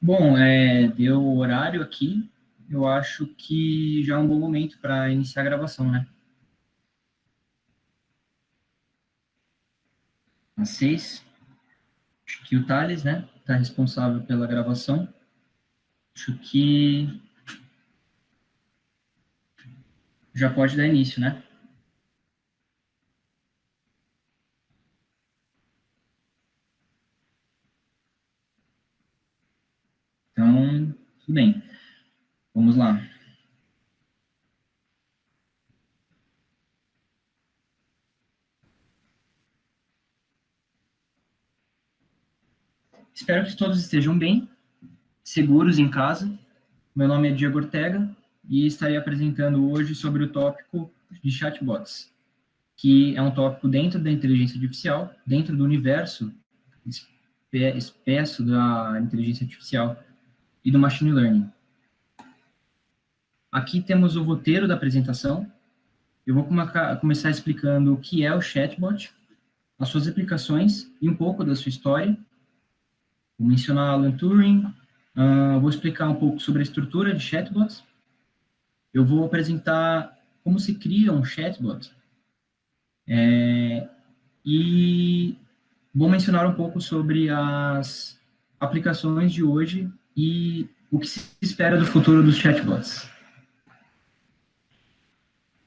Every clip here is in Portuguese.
Bom, deu o horário aqui. Eu acho que já é um bom momento para iniciar a gravação, né? Às 6. Acho que o Thales, né, está responsável pela gravação. Acho que já pode dar início, né? Então, tudo bem. Vamos lá. Espero que todos estejam bem, seguros em casa. Meu nome é Diego Ortega e estarei apresentando hoje sobre o tópico de chatbots, que é um tópico dentro da inteligência artificial, dentro do universo espesso da inteligência artificial e do machine learning. Aqui temos o roteiro da apresentação. Eu vou começar explicando o que é o chatbot, as suas aplicações e um pouco da sua história. Vou mencionar Alan Turing, vou explicar um pouco sobre a estrutura de chatbots. Eu vou apresentar como se cria um chatbot. E vou mencionar um pouco sobre as aplicações de hoje e o que se espera do futuro dos chatbots.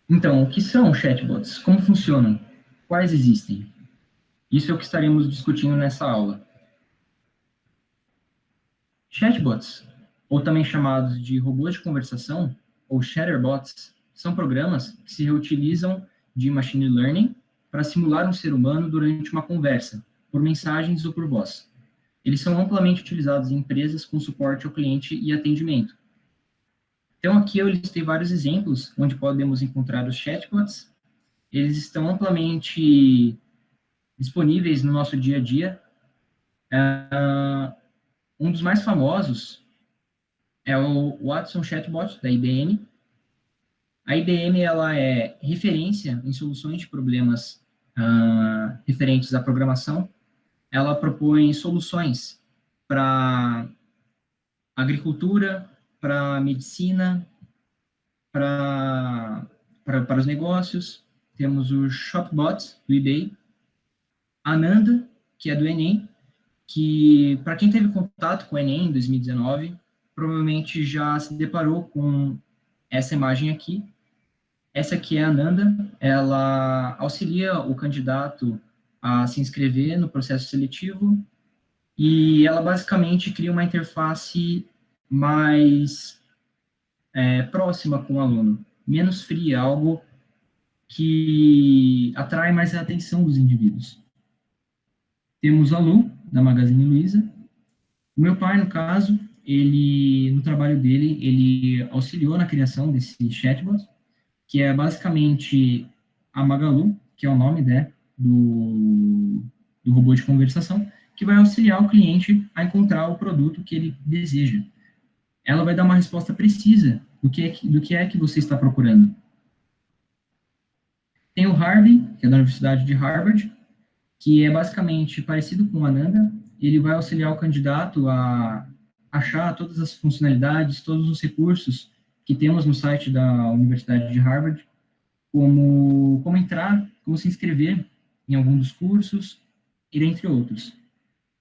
Então, o que são chatbots? Como funcionam? Quais existem? Isso é o que estaremos discutindo nessa aula. Chatbots, ou também chamados de robôs de conversação, ou chatterbots, são programas que se reutilizam de machine learning para simular um ser humano durante uma conversa, por mensagens ou por voz. Eles são amplamente utilizados em empresas com suporte ao cliente e atendimento. Então, aqui eu listei vários exemplos onde podemos encontrar os chatbots. Eles estão amplamente disponíveis no nosso dia a dia. Um dos mais famosos é o Watson Chatbot, da IBM. A IBM ela é referência em soluções de problemas referentes à programação. Ela propõe soluções para agricultura, para medicina, para os negócios. Temos o Shopbot, do eBay. A Ananda, que é do Enem, que, para quem teve contato com o Enem em 2019, provavelmente já se deparou com essa imagem aqui. Essa aqui é a Ananda, ela auxilia o candidato a se inscrever no processo seletivo e ela basicamente cria uma interface mais próxima com o aluno, menos fria, algo que atrai mais a atenção dos indivíduos. Temos a Lu, da Magazine Luiza. O meu pai, no caso, ele, no trabalho dele, ele auxiliou na criação desse chatbot, que é basicamente a Magalu, que é o nome, né, do robô de conversação, que vai auxiliar o cliente a encontrar o produto que ele deseja. Ela vai dar uma resposta precisa do que é que você está procurando. Tem o Harvey, que é da Universidade de Harvard, que é basicamente parecido com o Ananda. Ele vai auxiliar o candidato a achar todas as funcionalidades, todos os recursos que temos no site da Universidade de Harvard, como entrar, como se inscrever em algum dos cursos, e entre outros.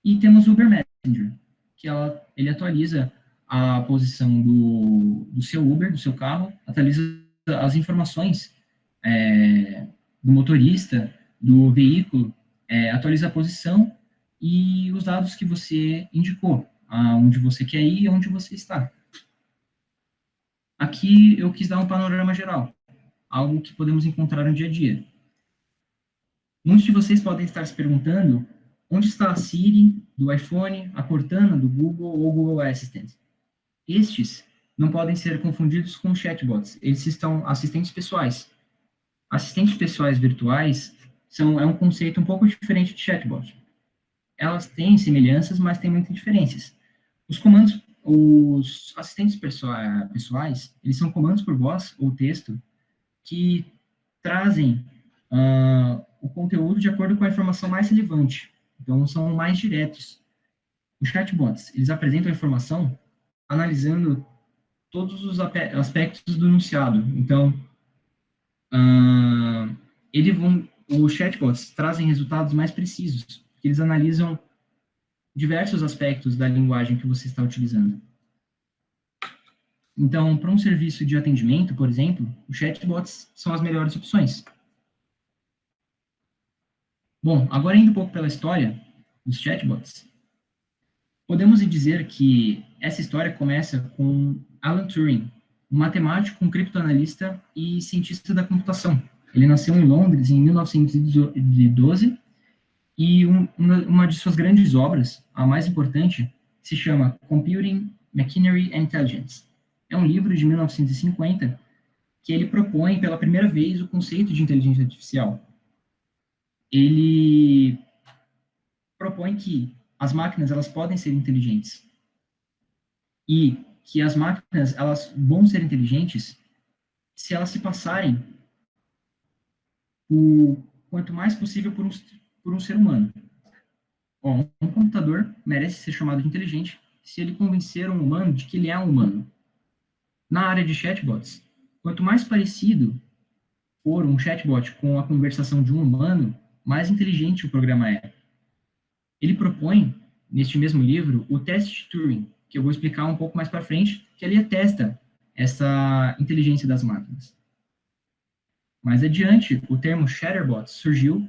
E temos o Uber Messenger, que ele atualiza a posição do seu Uber, do seu carro, atualiza as informações do motorista, do veículo, atualiza a posição e os dados que você indicou, aonde você quer ir e onde você está. Aqui eu quis dar um panorama geral, algo que podemos encontrar no dia a dia. Muitos de vocês podem estar se perguntando onde está a Siri do iPhone, a Cortana do Google ou o Google Assistant. Estes não podem ser confundidos com chatbots, eles são assistentes pessoais. Assistentes pessoais virtuais é um conceito um pouco diferente de chatbot. Elas têm semelhanças, mas têm muitas diferenças. Os assistentes pessoais, eles são comandos por voz ou texto que trazem o conteúdo de acordo com a informação mais relevante. Então, são mais diretos. Os chatbots, eles apresentam a informação analisando todos os aspectos do enunciado. Então, os chatbots trazem resultados mais precisos, porque eles analisam diversos aspectos da linguagem que você está utilizando. Então, para um serviço de atendimento, por exemplo, os chatbots são as melhores opções. Bom, agora indo um pouco pela história dos chatbots, podemos dizer que essa história começa com Alan Turing, um matemático, um criptoanalista e cientista da computação. Ele nasceu em Londres em 1912 e uma de suas grandes obras, a mais importante, se chama Computing, Machinery and Intelligence. É um livro de 1950 que ele propõe pela primeira vez o conceito de inteligência artificial. Ele propõe que as máquinas elas podem ser inteligentes e que as máquinas elas vão ser inteligentes se elas se passarem o quanto mais possível por um ser humano. Bom, um computador merece ser chamado de inteligente se ele convencer um humano de que ele é um humano. Na área de chatbots, quanto mais parecido for um chatbot com a conversação de um humano, mais inteligente o programa é. Ele propõe, neste mesmo livro, o teste de Turing, que eu vou explicar um pouco mais para frente, que ele atesta essa inteligência das máquinas. Mais adiante, o termo chatterbot surgiu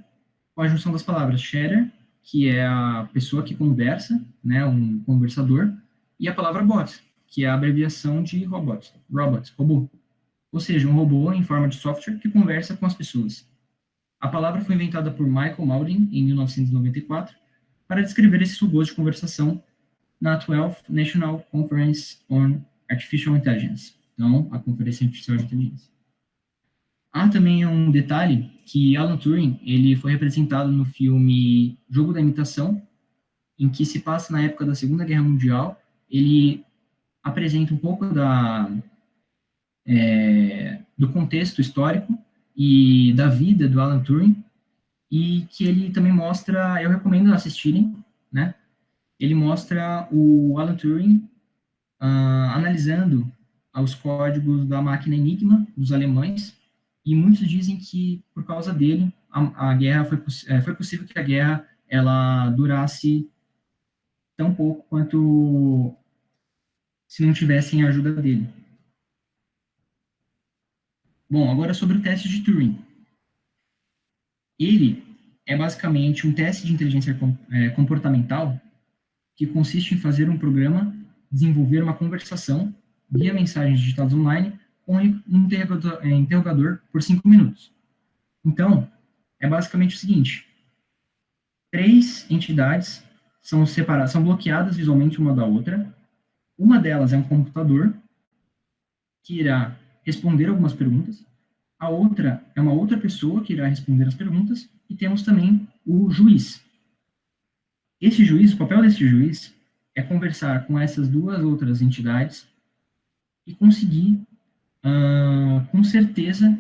com a junção das palavras chatter, que é a pessoa que conversa, né, um conversador, e a palavra bot, que é a abreviação de robot, robô. Ou seja, um robô em forma de software que conversa com as pessoas. A palavra foi inventada por Michael Mauldin em 1994 para descrever esses robôs de conversação na 12th National Conference on Artificial Intelligence, então, a Conferência Artificial de Inteligência. Há também um detalhe que Alan Turing ele foi representado no filme Jogo da Imitação, em que se passa na época da Segunda Guerra Mundial. Ele apresenta um pouco do contexto histórico e da vida do Alan Turing, e que ele também mostra, eu recomendo assistirem, né? Ele mostra o Alan Turing analisando os códigos da máquina Enigma dos alemães, e muitos dizem que por causa dele a guerra foi possível que a guerra ela durasse tão pouco quanto se não tivessem a ajuda dele. Bom, agora sobre o teste de Turing. Ele é basicamente um teste de inteligência comportamental que consiste em fazer um programa desenvolver uma conversação via mensagens digitadas online com um interrogador por 5 minutos. Então, é basicamente o seguinte: 3 entidades são separadas, são bloqueadas visualmente uma da outra. Uma delas é um computador que irá responder algumas perguntas. A outra é uma outra pessoa que irá responder as perguntas. E temos também o juiz. Esse juiz, o papel desse juiz é conversar com essas 2 outras entidades e conseguir, com certeza,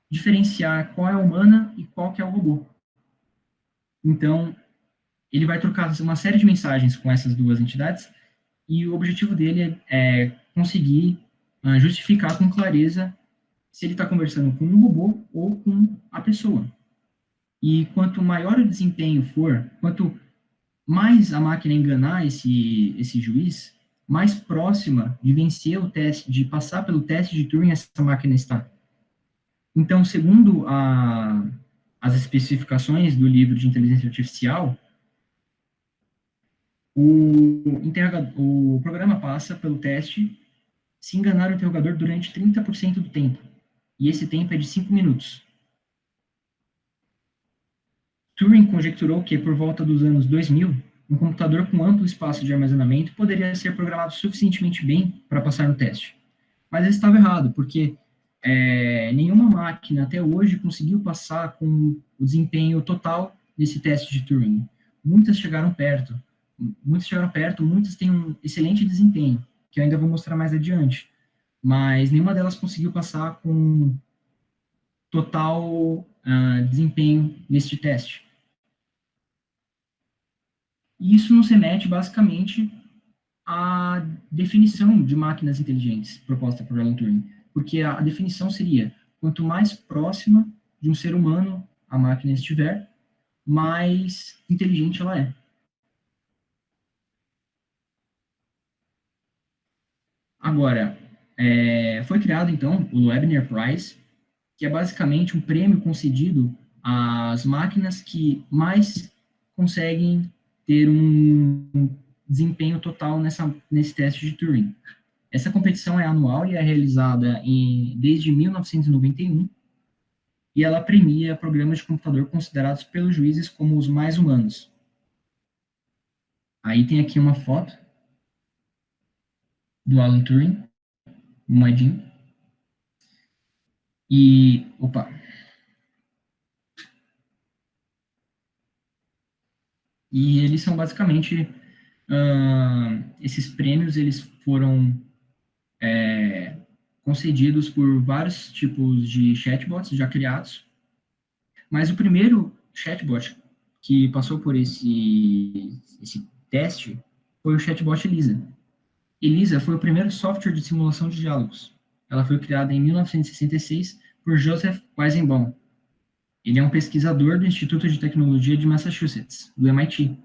diferenciar qual é a humana e qual que é o robô. Então, ele vai trocar uma série de mensagens com essas 2 entidades e o objetivo dele é conseguir justificar com clareza se ele está conversando com um robô ou com a pessoa. E quanto maior o desempenho for, quanto mais a máquina enganar esse juiz, mais próxima de vencer o teste, de passar pelo teste de Turing essa máquina está. Então, segundo as especificações do livro de inteligência artificial, o programa passa pelo teste se enganar o interrogador durante 30% do tempo. E esse tempo é de 5 minutos. Turing conjecturou que, por volta dos anos 2000, um computador com amplo espaço de armazenamento poderia ser programado suficientemente bem para passar no teste. Mas ele estava errado, porque nenhuma máquina até hoje conseguiu passar com o desempenho total nesse teste de Turing. Muitas chegaram perto, muitas têm um excelente desempenho, que eu ainda vou mostrar mais adiante, mas nenhuma delas conseguiu passar com total desempenho neste teste. E isso nos remete, basicamente, à definição de máquinas inteligentes proposta por Alan Turing. Porque a definição seria, quanto mais próxima de um ser humano a máquina estiver, mais inteligente ela é. Agora, foi criado, então, o Loebner Prize, que é basicamente um prêmio concedido às máquinas que mais conseguem ter um desempenho total nesse teste de Turing. Essa competição é anual e é realizada desde 1991, e ela premia programas de computador considerados pelos juízes como os mais humanos. Aí tem aqui uma foto do Alan Turing, moedinho. E, opa. E eles são basicamente, esses prêmios, eles foram concedidos por vários tipos de chatbots já criados, mas o primeiro chatbot que passou por esse teste foi o chatbot Elisa. Elisa foi o primeiro software de simulação de diálogos. Ela foi criada em 1966 por Joseph Weizenbaum. Ele é um pesquisador do Instituto de Tecnologia de Massachusetts, do MIT.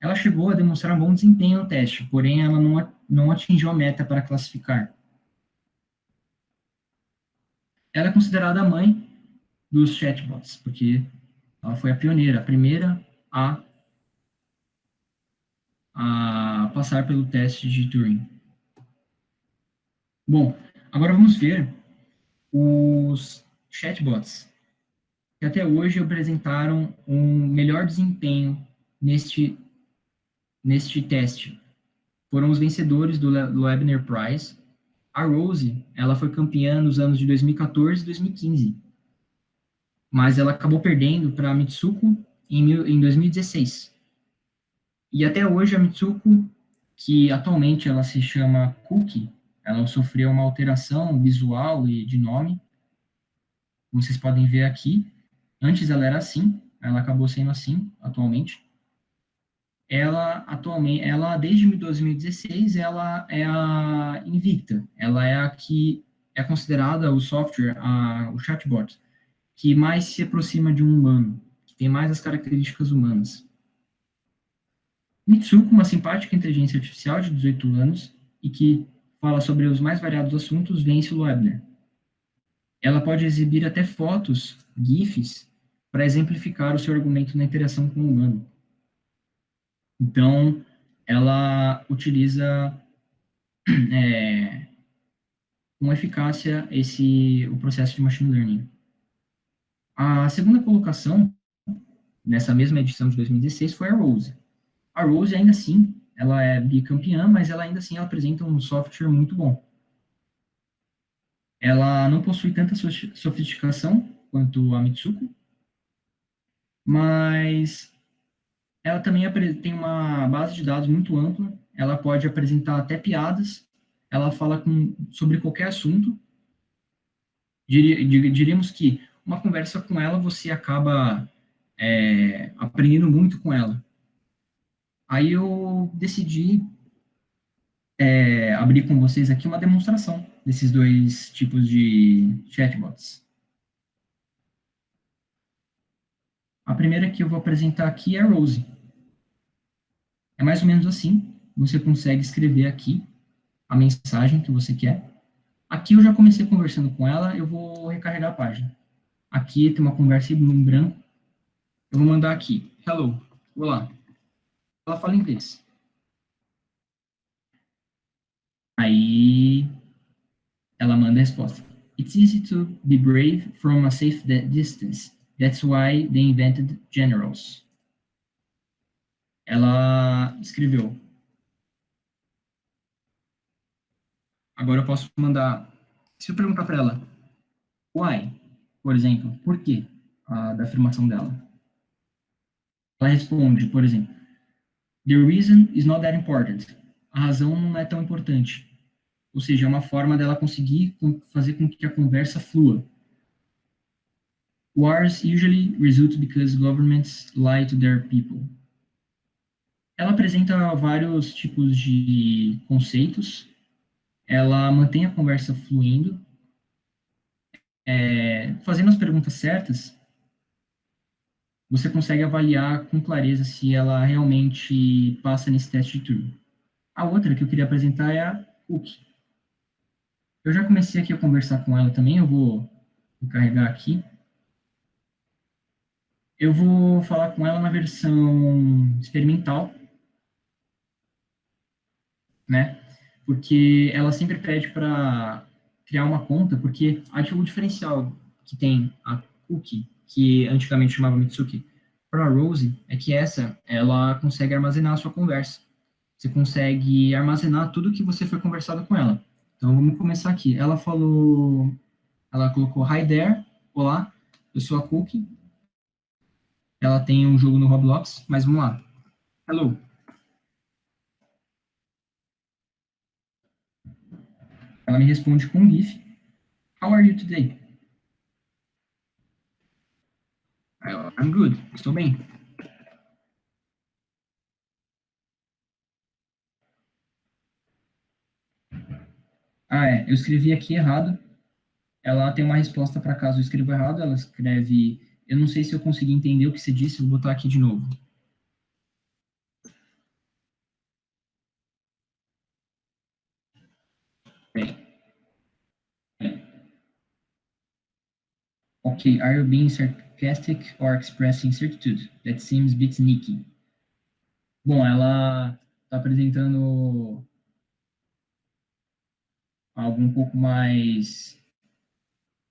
Ela chegou a demonstrar um bom desempenho no teste, porém ela não atingiu a meta para classificar. Ela é considerada a mãe dos chatbots, porque ela foi a pioneira, a primeira a passar pelo teste de Turing. Bom, agora vamos ver os chatbots, que até hoje apresentaram um melhor desempenho neste teste. Foram os vencedores do Loebner Prize. A Rose, ela foi campeã nos anos de 2014 e 2015, mas ela acabou perdendo para a Mitsuko em 2016. E até hoje a Mitsuko, que atualmente ela se chama Cookie, ela sofreu uma alteração visual e de nome, como vocês podem ver aqui. Antes ela era assim, ela acabou sendo assim atualmente. Ela desde 2016, ela é a invicta. Ela é a que é considerada o software, o chatbot, que mais se aproxima de um humano, que tem mais as características humanas. Mitsuko, uma simpática inteligência artificial de 18 anos e que fala sobre os mais variados assuntos, vence o Loebner. Ela pode exibir até fotos, GIFs, para exemplificar o seu argumento na interação com o humano. Então, ela utiliza com eficácia o processo de machine learning. A segunda colocação, nessa mesma edição de 2016, foi a Rose. A Rose, ainda assim, ela é bicampeã, mas ela ainda assim ela apresenta um software muito bom. Ela não possui tanta sofisticação quanto a Mitsuko, mas ela também tem uma base de dados muito ampla, ela pode apresentar até piadas, ela fala sobre qualquer assunto. Diríamos que uma conversa com ela, você acaba aprendendo muito com ela. Aí eu decidi abrir com vocês aqui uma demonstração desses dois tipos de chatbots. A primeira que eu vou apresentar aqui é a Rose. É mais ou menos assim. Você consegue escrever aqui a mensagem que você quer. Aqui eu já comecei conversando com ela, eu vou recarregar a página. Aqui tem uma conversa em branco. Eu vou mandar aqui. Hello. Olá. Ela fala inglês. Aí ela manda a resposta. It's easy to be brave from a safe distance. That's why they invented generals. Ela escreveu. Agora eu posso mandar. Se eu perguntar para ela, why, por exemplo, por quê da afirmação dela? Ela responde, por exemplo, the reason is not that important. A razão não é tão importante. Ou seja, é uma forma dela conseguir fazer com que a conversa flua. Wars usually result because governments lie to their people. Ela apresenta vários tipos de conceitos, ela mantém a conversa fluindo, fazendo as perguntas certas, você consegue avaliar com clareza se ela realmente passa nesse teste de turno. A outra que eu queria apresentar é a Cookie. Eu já comecei aqui a conversar com ela também, eu vou carregar aqui. Eu vou falar com ela na versão experimental, né? Porque ela sempre pede para criar uma conta, porque o diferencial que tem a Cookie, que antigamente chamava Mitsuki, para a Rose, é que ela consegue armazenar a sua conversa. Você consegue armazenar tudo que você foi conversado com ela. Então, vamos começar aqui. Ela colocou Hi there, olá, eu sou a Cookie. Ela tem um jogo no Roblox, mas vamos lá. Hello. Ela me responde com um GIF. How are you today? I'm good. Estou bem. Eu escrevi aqui errado. Ela tem uma resposta para caso eu escreva errado. Ela escreve, eu não sei se eu consegui entender o que você disse, vou botar aqui de novo. Bem. Ok, are you being sarcastic or expressing certitude? That seems a bit sneaky. Bom, ela está apresentando algo um pouco mais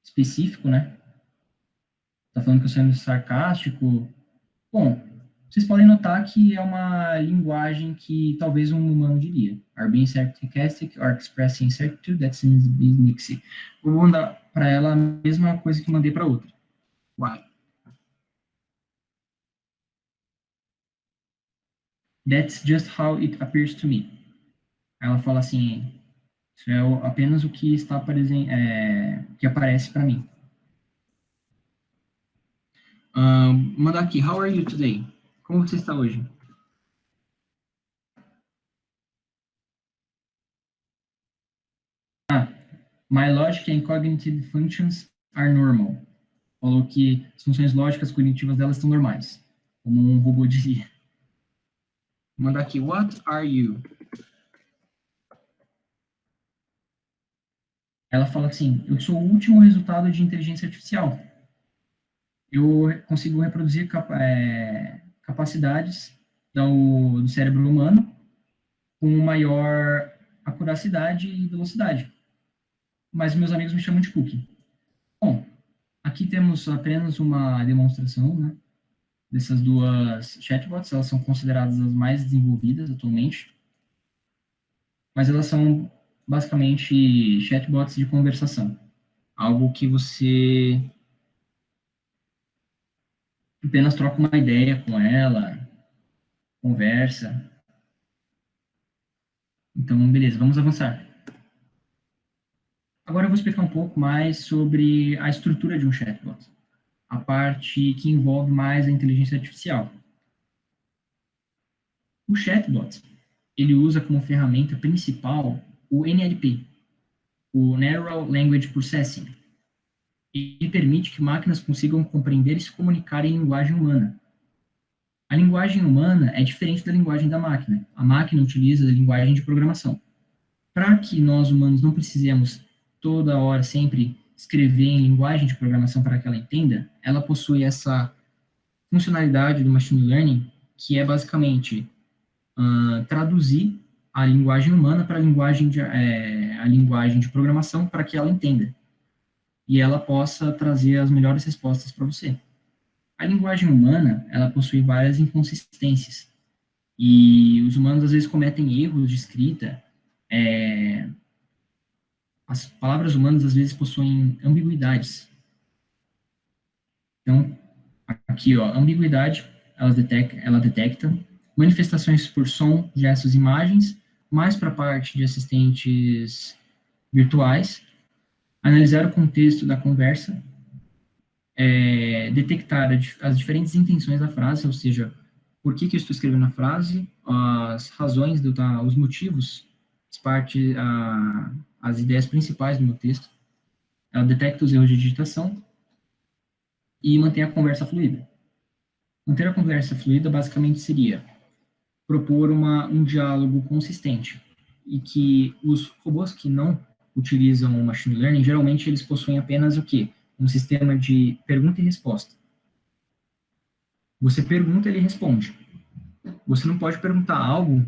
específico, né? Está falando que eu sou sendo sarcástico. Bom, vocês podem notar que é uma linguagem que talvez um humano diria. Are being sarcastic or expressing certitude that seems a bit sneaky. Vou mandar para ela a mesma coisa que mandei para outra. Why? That's just how it appears to me. Ela fala assim, isso é apenas o que está aparecendo, que aparece para mim. Mandar aqui, how are you today? Como você está hoje? My logic and cognitive functions are normal. Falou que as funções lógicas cognitivas delas estão normais, como um robô diria. Mandar aqui, what are you? Ela fala assim, eu sou o último resultado de inteligência artificial. Eu consigo reproduzir capacidades do cérebro humano com maior acuracidade e velocidade. Mas meus amigos me chamam de Cookie. Bom, aqui temos apenas uma demonstração, né, dessas duas chatbots. Elas são consideradas as mais desenvolvidas atualmente, mas elas são basicamente chatbots de conversação. Algo que você apenas troca uma ideia com ela, conversa. Então, beleza, vamos avançar. Agora eu vou explicar um pouco mais sobre a estrutura de um chatbot, a parte que envolve mais a inteligência artificial. O chatbot, ele usa como ferramenta principal o NLP, o Natural Language Processing. Ele permite que máquinas consigam compreender e se comunicar em linguagem humana. A linguagem humana é diferente da linguagem da máquina. A máquina utiliza a linguagem de programação. Para que nós humanos não precisemos toda hora sempre escrever em linguagem de programação para que ela entenda, ela possui essa funcionalidade do machine learning, que é basicamente traduzir a linguagem humana para a linguagem de programação para que ela entenda e ela possa trazer as melhores respostas para você. A linguagem humana, ela possui várias inconsistências e os humanos às vezes cometem erros de escrita. As palavras humanas às vezes possuem ambiguidades. Então, aqui, ó, ambiguidade, ela detecta manifestações por som, gestos, imagens, mais para a parte de assistentes virtuais, analisar o contexto da conversa, detectar as diferentes intenções da frase, ou seja, por que eu estou escrevendo a frase, as razões, os motivos, as ideias principais do meu texto. Ela detecta os erros de digitação e mantém a conversa fluida. Manter a conversa fluida basicamente seria propor um diálogo consistente e que os robôs que não utilizam o machine learning, geralmente eles possuem apenas o quê? Um sistema de pergunta e resposta. Você pergunta, ele responde. Você não pode perguntar algo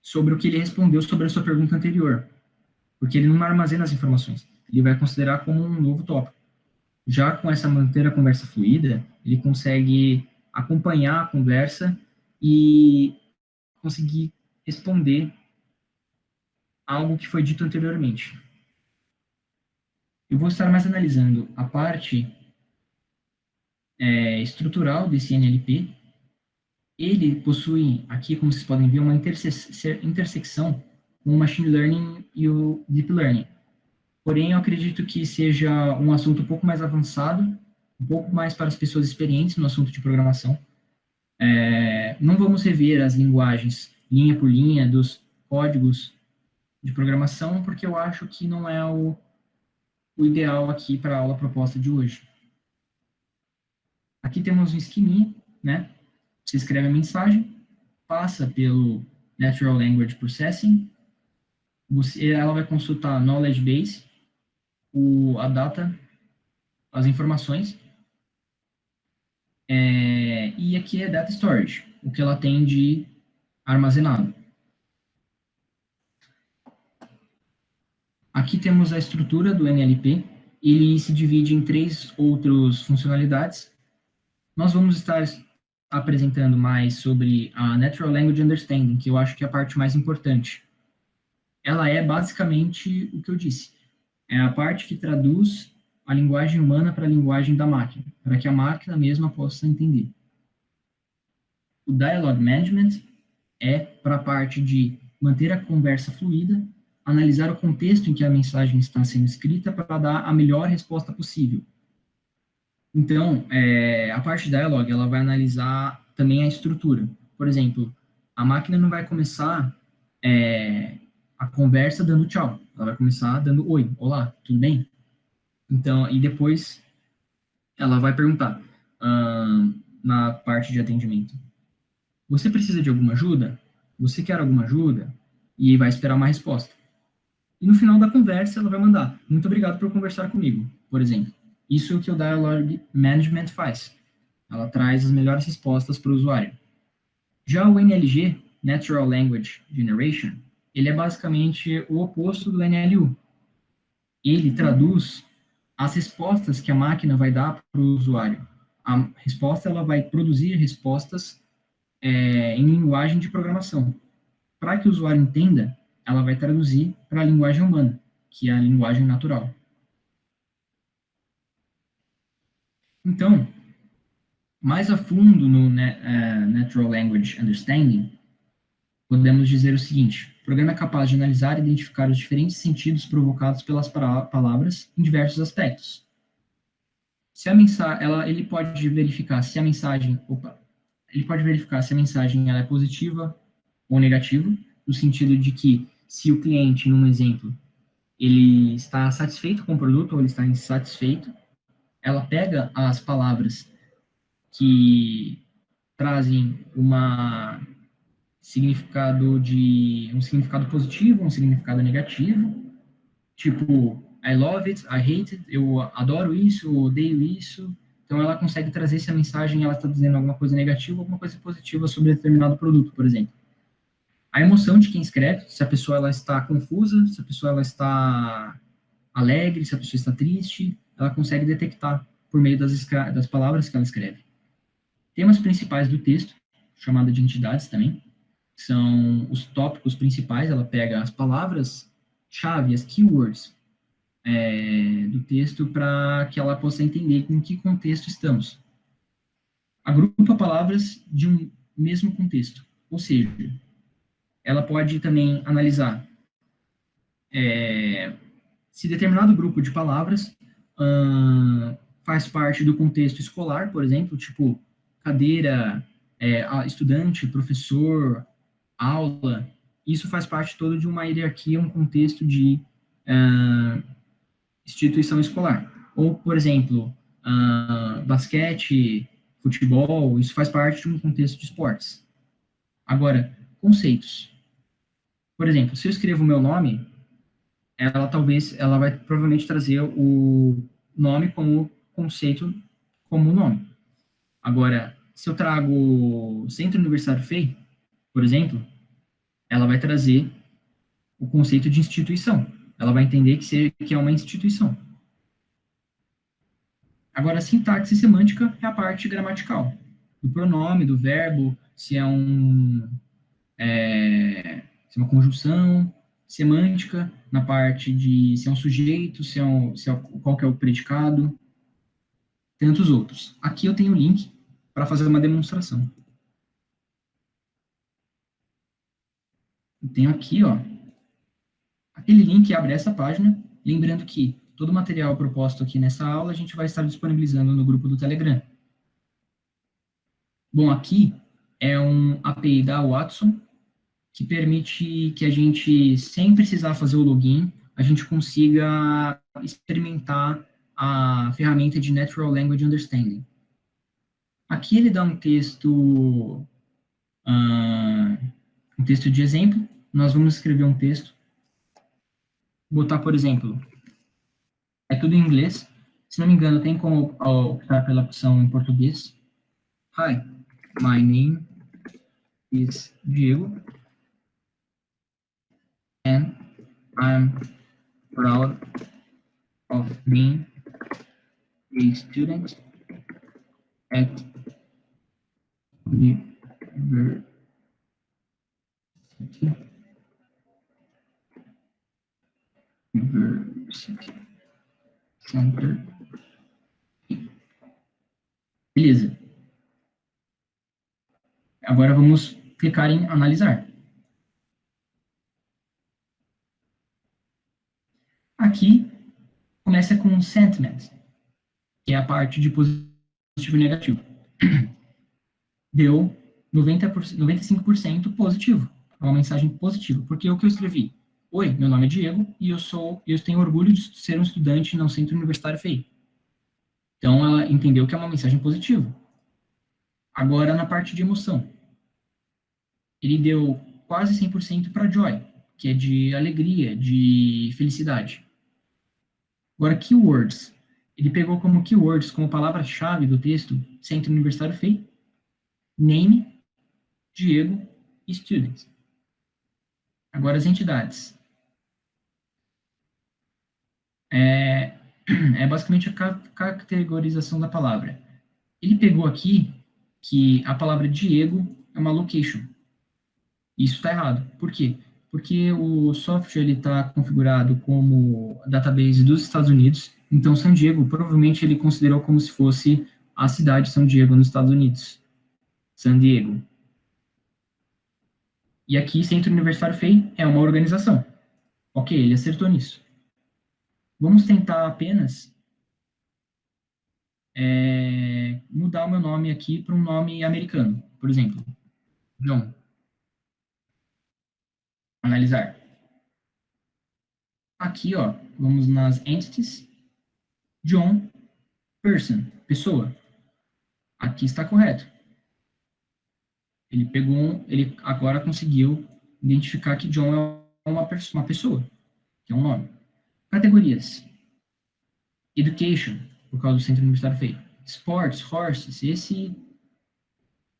sobre o que ele respondeu sobre a sua pergunta anterior, porque ele não armazena as informações. Ele vai considerar como um novo tópico. Já com essa manter a conversa fluida, ele consegue acompanhar a conversa e conseguir responder algo que foi dito anteriormente. Eu vou estar mais analisando a parte estrutural desse NLP. Ele possui, aqui, como vocês podem ver, uma intersecção com o Machine Learning e o Deep Learning. Porém, eu acredito que seja um assunto um pouco mais avançado, um pouco mais para as pessoas experientes no assunto de programação. Não vamos rever as linguagens linha por linha dos códigos de programação, porque eu acho que não é o ideal aqui para a aula proposta de hoje. Aqui temos um esqueminha, né? Você escreve a mensagem, passa pelo Natural Language Processing, ela vai consultar a Knowledge Base, a data, as informações, e aqui é Data Storage, o que ela tem de armazenado. Aqui temos a estrutura do NLP, ele se divide em 3 outras funcionalidades. Nós vamos estar apresentando mais sobre a Natural Language Understanding, que eu acho que é a parte mais importante. Ela é basicamente o que eu disse. É a parte que traduz a linguagem humana para a linguagem da máquina, para que a máquina mesma possa entender. O Dialogue Management é para a parte de manter a conversa fluida, analisar o contexto em que a mensagem está sendo escrita para dar a melhor resposta possível. Então, a parte de dialogue, ela vai analisar também a estrutura. Por exemplo, a máquina não vai começar a conversa dando tchau. Ela vai começar dando oi, olá, tudo bem? Então, e depois ela vai perguntar na parte de atendimento: você precisa de alguma ajuda? Você quer alguma ajuda? E vai esperar uma resposta. E no final da conversa, ela vai mandar: muito obrigado por conversar comigo, por exemplo. Isso é o que o Dialogue Management faz. Ela traz as melhores respostas para o usuário. Já o NLG, Natural Language Generation, ele é basicamente o oposto do NLU. Ele traduz as respostas que a máquina vai dar para o usuário. A resposta, ela vai produzir respostas em linguagem de programação. Para que o usuário entenda, ela vai traduzir para a linguagem humana, que é a linguagem natural. Então, mais a fundo no Natural Language Understanding, podemos dizer o seguinte: o programa é capaz de analisar e identificar os diferentes sentidos provocados pelas palavras em diversos aspectos. Se a mensagem, ele pode verificar se a mensagem, ela é positiva ou negativa, no sentido de que se o cliente, num exemplo, ele está satisfeito com o produto ou ele está insatisfeito, ela pega as palavras que trazem um significado positivo, um significado negativo, tipo I love it, I hate it, eu adoro isso, eu odeio isso. Então ela consegue trazer essa mensagem, ela está dizendo alguma coisa negativa, alguma coisa positiva sobre determinado produto, por exemplo. A emoção de quem escreve, se a pessoa ela está confusa, se a pessoa ela está alegre, se a pessoa está triste, ela consegue detectar por meio das palavras que ela escreve. Temas principais do texto, chamado de entidades também, são os tópicos principais. Ela pega as palavras-chave, as keywords do texto, para que ela possa entender em que contexto estamos. Agrupa palavras de um mesmo contexto, ou seja, ela pode também analisar se determinado grupo de palavras faz parte do contexto escolar, por exemplo, tipo cadeira, estudante, professor, aula, isso faz parte todo de uma hierarquia, um contexto de instituição escolar. Ou, por exemplo, basquete, futebol, isso faz parte de um contexto de esportes. Agora, conceitos. Por exemplo, se eu escrevo o meu nome, ela vai provavelmente trazer o nome como conceito, como nome. Agora, se eu trago Centro Universitário FEI, por exemplo, ela vai trazer o conceito de instituição. Ela vai entender que é uma instituição. Agora, a sintaxe semântica é a parte gramatical, do pronome, do verbo, se é se é uma conjunção, semântica, na parte de se é um sujeito, qual que é o predicado, tantos outros. Aqui eu tenho o link para fazer uma demonstração. Eu tenho aqui, ó, aquele link abre essa página, lembrando que todo o material proposto aqui nessa aula a gente vai estar disponibilizando no grupo do Telegram. Bom, aqui é um API da Watson, que permite que a gente, sem precisar fazer o login, a gente consiga experimentar a ferramenta de Natural Language Understanding. Aqui ele dá um texto de exemplo. Nós vamos escrever um texto. Botar, por exemplo, é tudo em inglês. Se não me engano, tem como optar pela opção em português. Hi, my name is Diego, and I'm proud of being a student at University Center. Beleza. Agora vamos clicar em analisar. Aqui começa com sentiment, que é a parte de positivo e negativo. Deu 95% positivo. É uma mensagem positiva. Porque o que eu escrevi? Oi, meu nome é Diego e eu tenho orgulho de ser um estudante no Centro Universitário FEI. Então, ela entendeu que é uma mensagem positiva. Agora, na parte de emoção. Ele deu quase 100% para joy, que é de alegria, de felicidade. Agora, keywords. Ele pegou como keywords, como palavra-chave do texto, Centro Universitário FEI, name, Diego e student. Agora, as entidades. É basicamente a categorização da palavra. Ele pegou aqui que a palavra Diego é uma location. Isso está errado. Por quê? Porque o software está configurado como database dos Estados Unidos, então San Diego provavelmente ele considerou como se fosse a cidade de San Diego nos Estados Unidos. San Diego. E aqui, Centro Universitário FEI é uma organização. Ok, ele acertou nisso. Vamos tentar apenas mudar o meu nome aqui para um nome americano. Por exemplo, John. Analisar. Aqui, ó, vamos nas entities. John, person, pessoa. Aqui está correto. Ele agora conseguiu identificar que John é uma pessoa, que é um nome. Categorias. Education, por causa do Centro Universitário FEI. Sports, horses,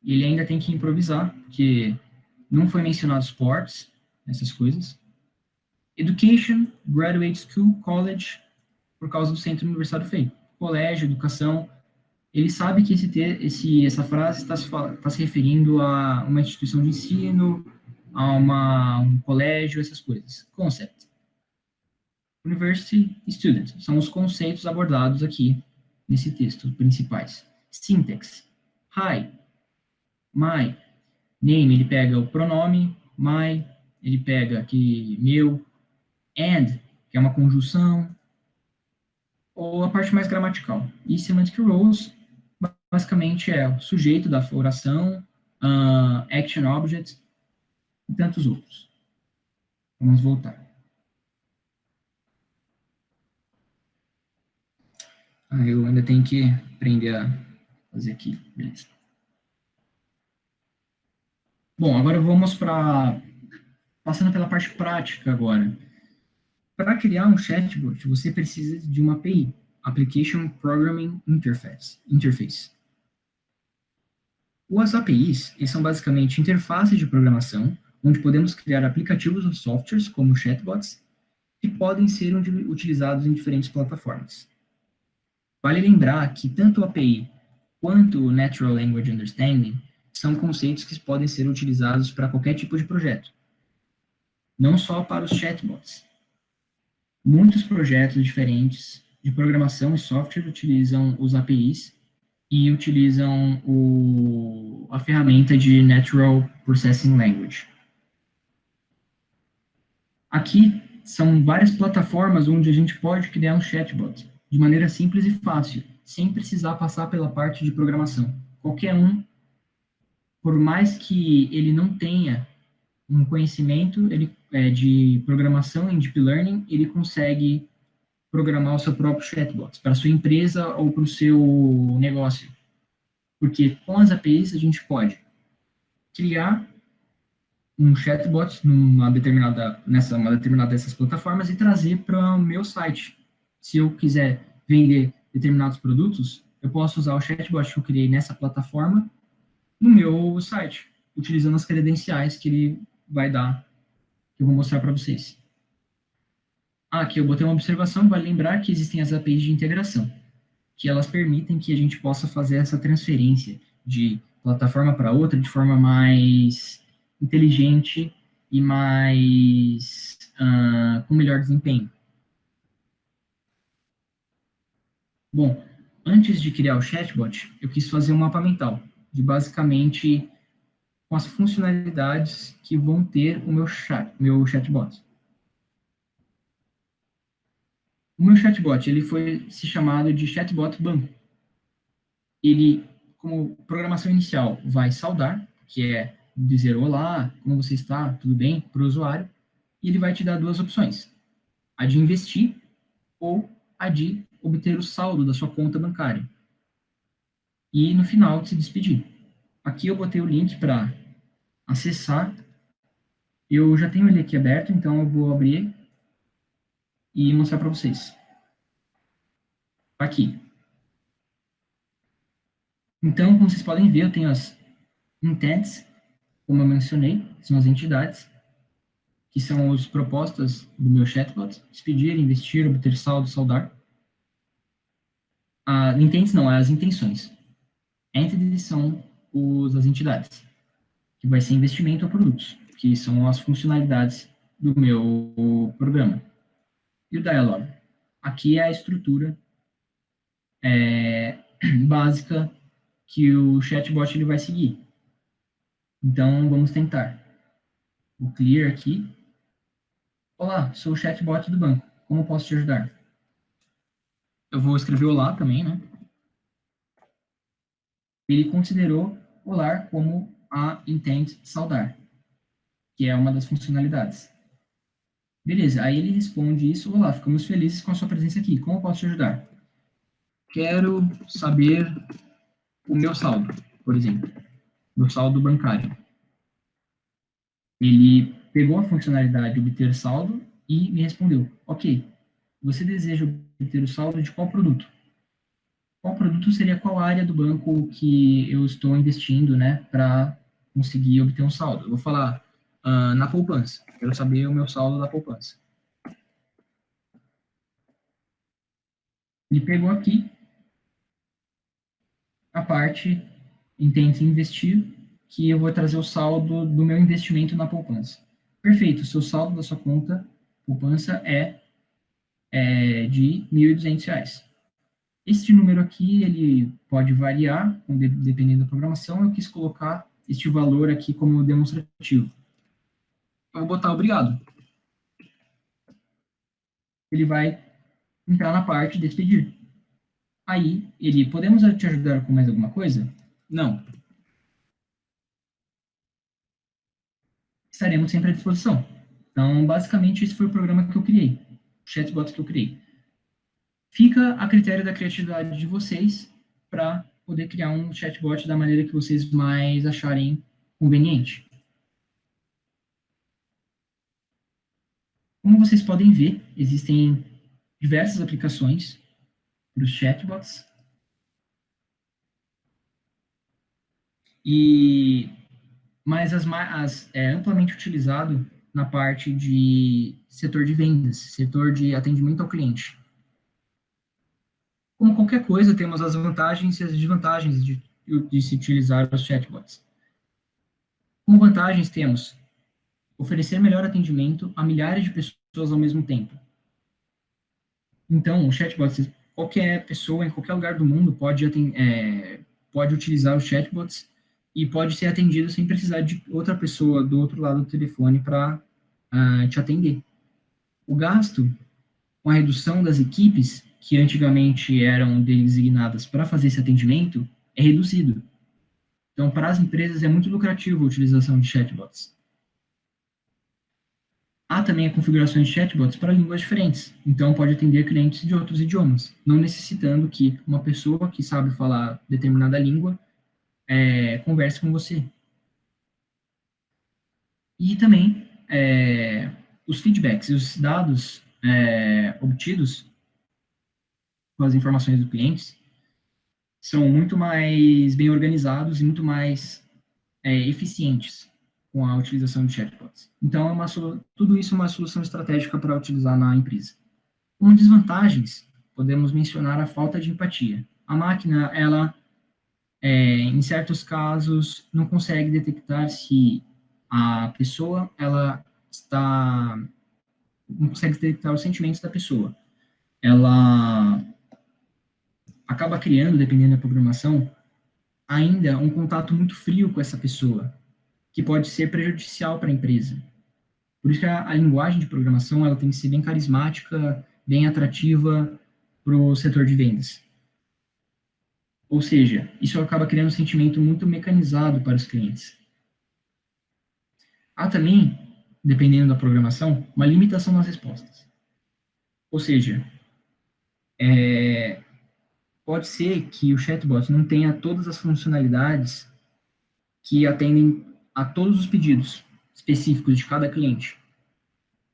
ele ainda tem que improvisar, porque não foi mencionado sports, essas coisas. Education, graduate school, college, por causa do Centro Universitário FEI. Colégio, educação. Ele sabe que essa frase está se referindo a uma instituição de ensino, a um colégio, essas coisas. Concept. University student. São os conceitos abordados aqui nesse texto, principais. Syntax. Hi. My. Name, ele pega o pronome. My, ele pega aqui meu. And, que é uma conjunção. Ou a parte mais gramatical. E semantic rows, basicamente, é o sujeito da oração, Action Objects e tantos outros. Vamos voltar. Eu ainda tenho que aprender a fazer aqui, beleza. Bom, agora vamos para... Passando pela parte prática agora. Para criar um chatbot, você precisa de uma API, Application Programming Interface. As APIs são basicamente interfaces de programação, onde podemos criar aplicativos ou softwares, como chatbots, que podem ser utilizados em diferentes plataformas. Vale lembrar que tanto a API quanto o Natural Language Understanding são conceitos que podem ser utilizados para qualquer tipo de projeto, não só para os chatbots. Muitos projetos diferentes de programação e software utilizam os APIs e utilizam a ferramenta de Natural Processing Language. Aqui são várias plataformas onde a gente pode criar um chatbot de maneira simples e fácil, sem precisar passar pela parte de programação. Qualquer um, por mais que ele não tenha um conhecimento de programação em Deep Learning, ele consegue programar o seu próprio chatbot, para a sua empresa ou para o seu negócio. Porque com as APIs a gente pode criar um chatbot numa determinada dessas plataformas e trazer para o meu site. Se eu quiser vender determinados produtos, eu posso usar o chatbot que eu criei nessa plataforma no meu site, utilizando as credenciais que ele vai dar, que eu vou mostrar para vocês. Aqui eu botei uma observação, vale lembrar que existem as APIs de integração, que elas permitem que a gente possa fazer essa transferência de plataforma para outra de forma mais inteligente e mais com melhor desempenho. Bom, antes de criar o chatbot, eu quis fazer um mapa mental de basicamente com as funcionalidades que vão ter o meu chatbot. O meu chatbot, ele foi se chamado de chatbot banco. Ele, como programação inicial, vai saudar, que é dizer olá, como você está, tudo bem, para o usuário, e ele vai te dar duas opções, a de investir ou a de obter o saldo da sua conta bancária. E no final, se despedir. Aqui eu botei o link para acessar. Eu já tenho ele aqui aberto, então eu vou abrir e mostrar para vocês. Aqui. Então, como vocês podem ver, eu tenho as intents, como eu mencionei, são as entidades, que são as propostas do meu chatbot, despedir, investir, obter saldo, saldar. Intents não, é as intenções. Entities são as entidades, que vai ser investimento ou produtos, que são as funcionalidades do meu programa. E o dialog. Aqui é a estrutura básica que o chatbot ele vai seguir. Então, vamos tentar. Vou clear aqui. Olá, sou o chatbot do banco. Como posso te ajudar? Eu vou escrever olá também, né? Ele considerou olá como a intent saudar, que é uma das funcionalidades. Beleza, aí ele responde isso. Olá, ficamos felizes com a sua presença aqui. Como posso te ajudar? Quero saber o meu saldo, por exemplo. Meu saldo bancário. Ele pegou a funcionalidade obter saldo e me respondeu, ok, você deseja obter o saldo de qual produto? Qual produto seria qual área do banco que eu estou investindo, né, para conseguir obter um saldo? Eu vou falar na poupança, quero saber o meu saldo da poupança. Ele pegou aqui a parte intente investir, que eu vou trazer o saldo do meu investimento na poupança. Perfeito, o seu saldo da sua conta poupança é de R$ 1.200. Este número aqui, ele pode variar, dependendo da programação. Eu quis colocar este valor aqui como demonstrativo. Eu vou botar obrigado. Ele vai entrar na parte de despedir. Aí, podemos te ajudar com mais alguma coisa? Não. estaremos sempre à disposição. Então, basicamente, esse foi o programa que eu criei, o chatbot que eu criei. Fica a critério da criatividade de vocês para poder criar um chatbot da maneira que vocês mais acharem conveniente. Como vocês podem ver, existem diversas aplicações para os chatbots. Mas é amplamente utilizado na parte de setor de vendas, setor de atendimento ao cliente. Como qualquer coisa, temos as vantagens e as desvantagens de se utilizar os chatbots. Como vantagens, temos oferecer melhor atendimento a milhares de pessoas ao mesmo tempo. Então, o chatbot, qualquer pessoa em qualquer lugar do mundo pode utilizar os chatbots e pode ser atendido sem precisar de outra pessoa do outro lado do telefone para te atender. O gasto com a redução das equipes, que antigamente eram designadas para fazer esse atendimento, é reduzido. Então, para as empresas, é muito lucrativo a utilização de chatbots. Há também a configuração de chatbots para línguas diferentes, então pode atender clientes de outros idiomas, não necessitando que uma pessoa que sabe falar determinada língua converse com você. E também os feedbacks e os dados obtidos com as informações dos clientes são muito mais bem organizados e muito mais eficientes com a utilização de chatbots. Então, tudo isso é uma solução estratégica para utilizar na empresa. Como desvantagens, podemos mencionar a falta de empatia. A máquina, ela, em certos casos, não consegue detectar se a pessoa, não consegue detectar os sentimentos da pessoa. Ela acaba criando, dependendo da programação, ainda um contato muito frio com essa pessoa, que pode ser prejudicial para a empresa. Por isso que a linguagem de programação ela tem que ser bem carismática, bem atrativa para o setor de vendas. Ou seja, isso acaba criando um sentimento muito mecanizado para os clientes. Há também, dependendo da programação, uma limitação nas respostas. Ou seja, pode ser que o chatbot não tenha todas as funcionalidades que atendem a todos os pedidos específicos de cada cliente.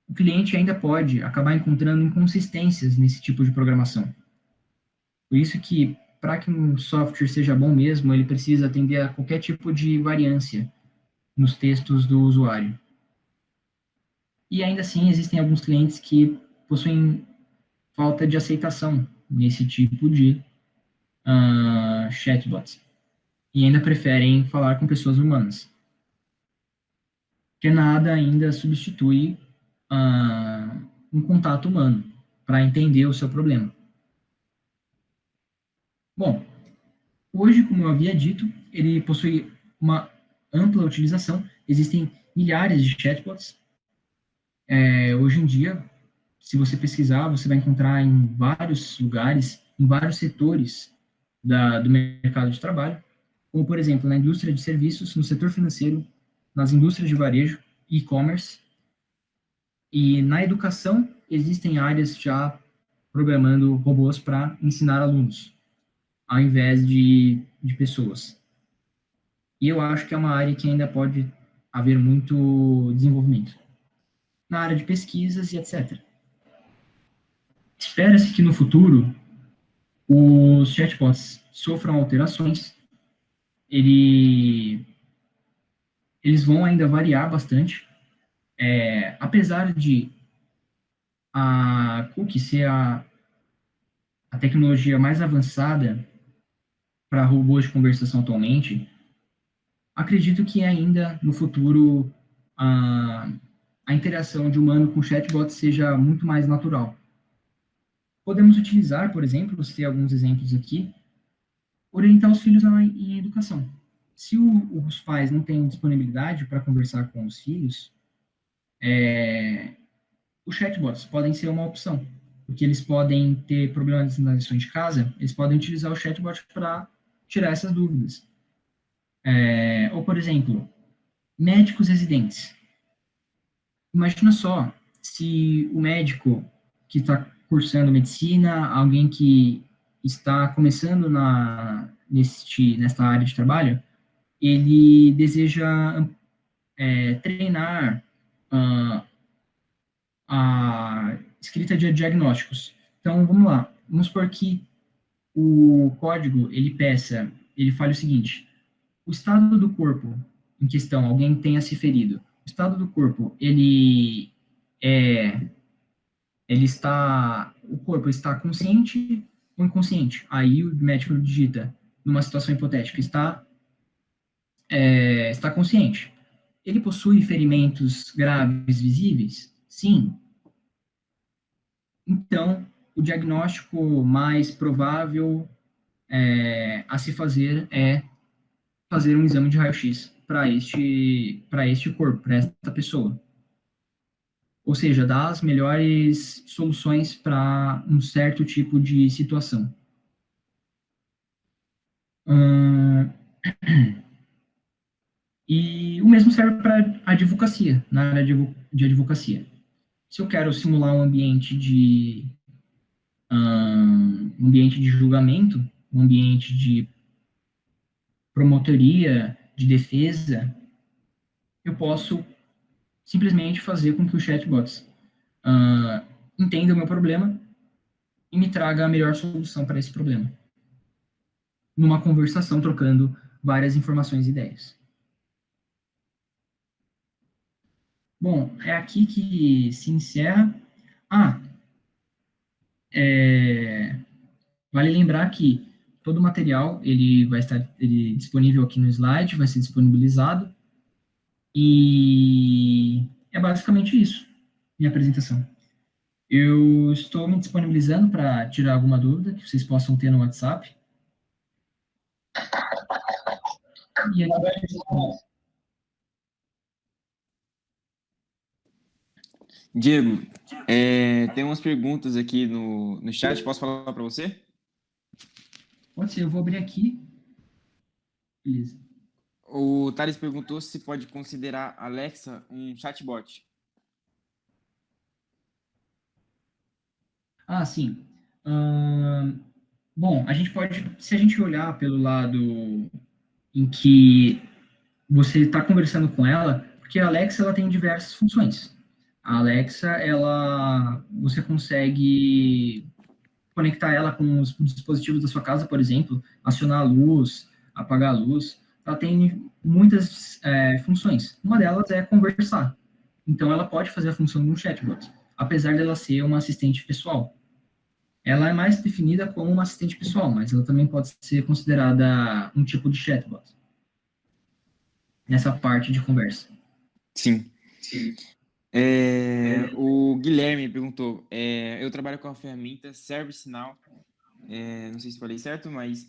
O cliente ainda pode acabar encontrando inconsistências nesse tipo de programação. Por isso que, para que um software seja bom mesmo, ele precisa atender a qualquer tipo de variância nos textos do usuário. E ainda assim, existem alguns clientes que possuem falta de aceitação nesse tipo de chatbots e ainda preferem falar com pessoas humanas. Porque nada ainda substitui um contato humano para entender o seu problema. Bom, hoje, como eu havia dito, ele possui uma ampla utilização. Existem milhares de chatbots. Hoje em dia, se você pesquisar, você vai encontrar em vários lugares, em vários setores do mercado de trabalho, como, por exemplo, na indústria de serviços, no setor financeiro, nas indústrias de varejo, e-commerce, e na educação, existem áreas já programando robôs para ensinar alunos, ao invés de pessoas. E eu acho que é uma área que ainda pode haver muito desenvolvimento. Na área de pesquisas e etc. Espera-se que no futuro os chatbots sofram alterações. Eles vão ainda variar bastante. Apesar de a Cookie ser a tecnologia mais avançada para robôs de conversação atualmente, acredito que ainda no futuro a interação de humano com chatbot seja muito mais natural. Podemos utilizar, por exemplo, ter alguns exemplos aqui, orientar os filhos em educação. Se os pais não têm disponibilidade para conversar com os filhos, os chatbots podem ser uma opção, porque eles podem ter problemas nas lições de casa, eles podem utilizar o chatbot para tirar essas dúvidas. Ou, por exemplo, médicos residentes. imagina só, se o médico que está cursando medicina, alguém que está começando nesta área de trabalho, ele deseja treinar a escrita de diagnósticos. Então, vamos lá. Vamos supor que o código, ele fale o seguinte: o estado do corpo em questão, alguém tenha se ferido, o estado do corpo, é, o corpo está consciente ou inconsciente? Aí o médico digita, numa situação hipotética, está consciente. Ele possui ferimentos graves visíveis? Sim. Então, o diagnóstico mais provável a se fazer é fazer um exame de raio-x para este corpo, para esta pessoa. Ou seja, dar as melhores soluções para um certo tipo de situação. E o mesmo serve para a advocacia, na área de advocacia. Se eu quero simular um ambiente de julgamento, um ambiente de promotoria, de defesa, eu posso simplesmente fazer com que o chatbot entenda o meu problema e me traga a melhor solução para esse problema. Numa conversação, trocando várias informações e ideias. Bom, é aqui que se encerra. Vale lembrar que todo o material ele vai estar disponível aqui no slide, vai ser disponibilizado. E é basicamente isso, minha apresentação. Eu estou me disponibilizando para tirar alguma dúvida que vocês possam ter no WhatsApp. E aí, Diego, tem umas perguntas aqui no chat, posso falar para você? Pode ser, eu vou abrir aqui. Beleza. O Thales perguntou se pode considerar Alexa um chatbot. Sim. Bom, a gente pode, se a gente olhar pelo lado em que você está conversando com ela, porque a Alexa ela tem diversas funções. A Alexa, você consegue conectar ela com os dispositivos da sua casa, por exemplo, acionar a luz, apagar a luz. Ela tem muitas funções. Uma delas é conversar. Então, ela pode fazer a função de um chatbot, apesar dela ser uma assistente pessoal. Ela é mais definida como uma assistente pessoal, mas ela também pode ser considerada um tipo de chatbot nessa parte de conversa. Sim. O Guilherme perguntou, eu trabalho com a ferramenta ServiceNow, não sei se falei certo, mas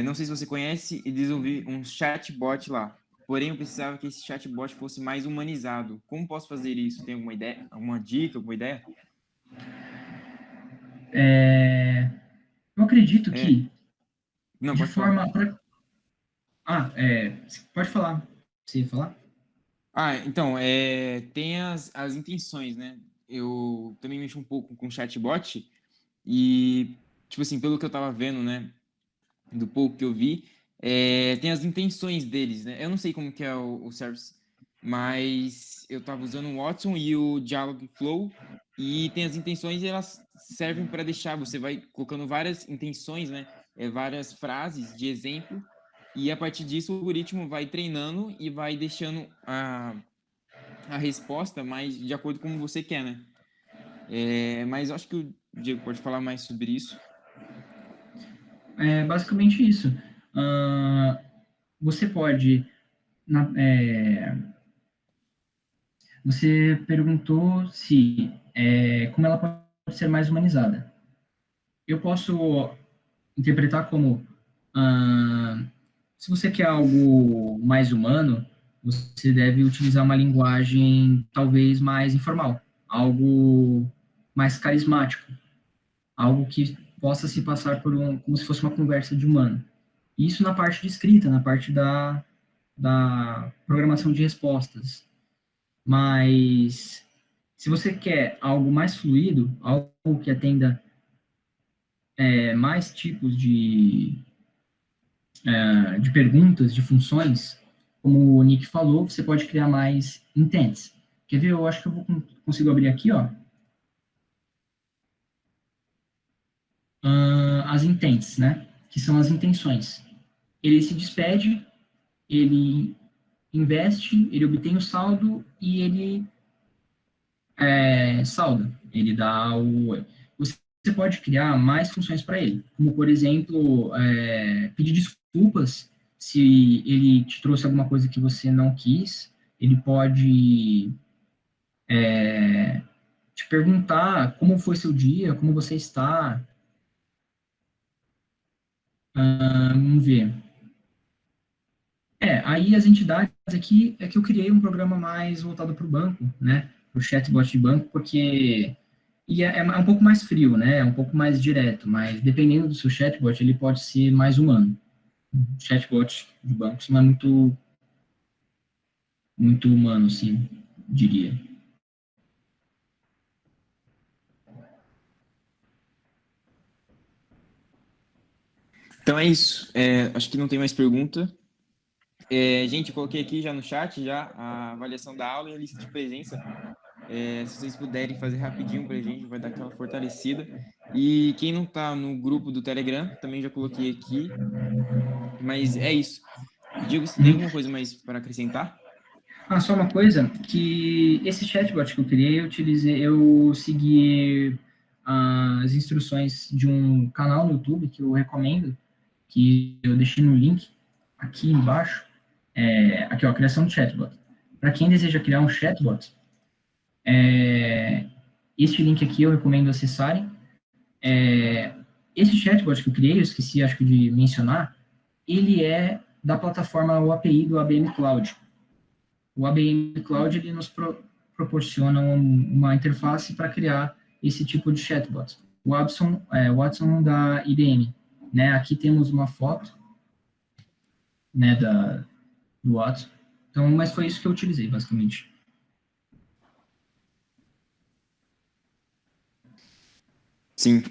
não sei se você conhece, e desenvolvi um chatbot lá. Porém, eu precisava que esse chatbot fosse mais humanizado. Como posso fazer isso? Tem alguma ideia, alguma dica, alguma ideia? Eu acredito que Não, de pode falar. forma... pode falar. Você ia falar? Então, tem as intenções, né? Eu também mexo um pouco com chatbot e, tipo assim, pelo que eu tava vendo, né, do pouco que eu vi, tem as intenções deles, né? Eu não sei como que é o service, mas eu tava usando o Watson e o Dialogflow e tem as intenções e elas servem para deixar, você vai colocando várias intenções, né? Várias frases de exemplo e a partir disso o algoritmo vai treinando e vai deixando a resposta mais de acordo com como você quer, né? Mas eu acho que o Diego pode falar mais sobre isso. É basicamente isso. Você pode... você perguntou se como ela pode ser mais humanizada. Eu posso interpretar como se você quer algo mais humano, você deve utilizar uma linguagem talvez mais informal, algo mais carismático, algo que possa se passar como se fosse uma conversa de humano. Isso na parte de escrita, na parte da programação de respostas. Mas Se você quer algo mais fluido, algo que atenda mais tipos de perguntas, de funções, como o Nick falou, você pode criar mais intents. Quer ver? Eu acho que eu consigo abrir aqui, ó. As intents, né? Que são as intenções. Ele se despede, ele investe, ele obtém o saldo e ele salda. Ele dá o. Você pode criar mais funções para ele, como, por exemplo, pedir desculpas se ele te trouxe alguma coisa que você não quis. Ele pode te perguntar como foi seu dia, como você está. Vamos ver. Aí as entidades aqui é que eu criei um programa mais voltado para o banco, né? Para o chatbot de banco, porque é um pouco mais frio, né? É um pouco mais direto, mas dependendo do seu chatbot, ele pode ser mais humano. O chatbot de bancos não é muito humano, assim, diria. Então é isso. Acho que não tem mais pergunta. Gente, eu coloquei aqui já no chat já a avaliação da aula e a lista de presença. Se vocês puderem fazer rapidinho para a gente, vai dar aquela fortalecida. E quem não está no grupo do Telegram, também já coloquei aqui. Mas é isso. Diego, você tem alguma coisa mais para acrescentar? Só uma coisa, que esse chatbot que eu criei, eu segui as instruções de um canal no YouTube que eu recomendo, que eu deixei no link aqui embaixo. Aqui, ó, criação de chatbot. Para quem deseja criar um chatbot, este link aqui eu recomendo acessarem. Esse chatbot que eu criei, eu esqueci, acho que de mencionar, ele é da plataforma o API do ABM Cloud. O ABM Cloud ele nos proporciona uma interface para criar esse tipo de chatbot. O Watson da IBM, né? Aqui temos uma foto, né, do Watson. Então, mas foi isso que eu utilizei, basicamente. Sim.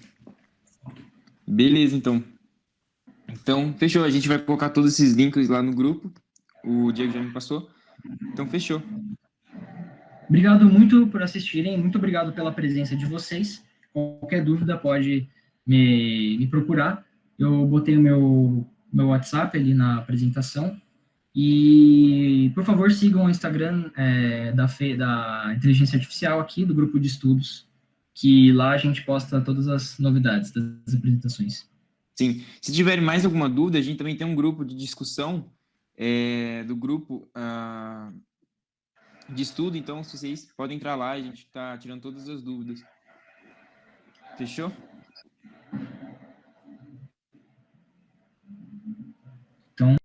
Beleza, então. Então, fechou. A gente vai colocar todos esses links lá no grupo. O Diego já me passou. Então, fechou. Obrigado muito por assistirem, muito obrigado pela presença de vocês. Qualquer dúvida pode me procurar. Eu botei o meu WhatsApp ali na apresentação. E, por favor, sigam o Instagram da Inteligência Artificial aqui, do grupo de estudos, que lá a gente posta todas as novidades das apresentações. Sim. Se tiverem mais alguma dúvida, a gente também tem um grupo de discussão do grupo de estudo. Então, se vocês podem entrar lá, a gente está tirando todas as dúvidas. Fechou? Então,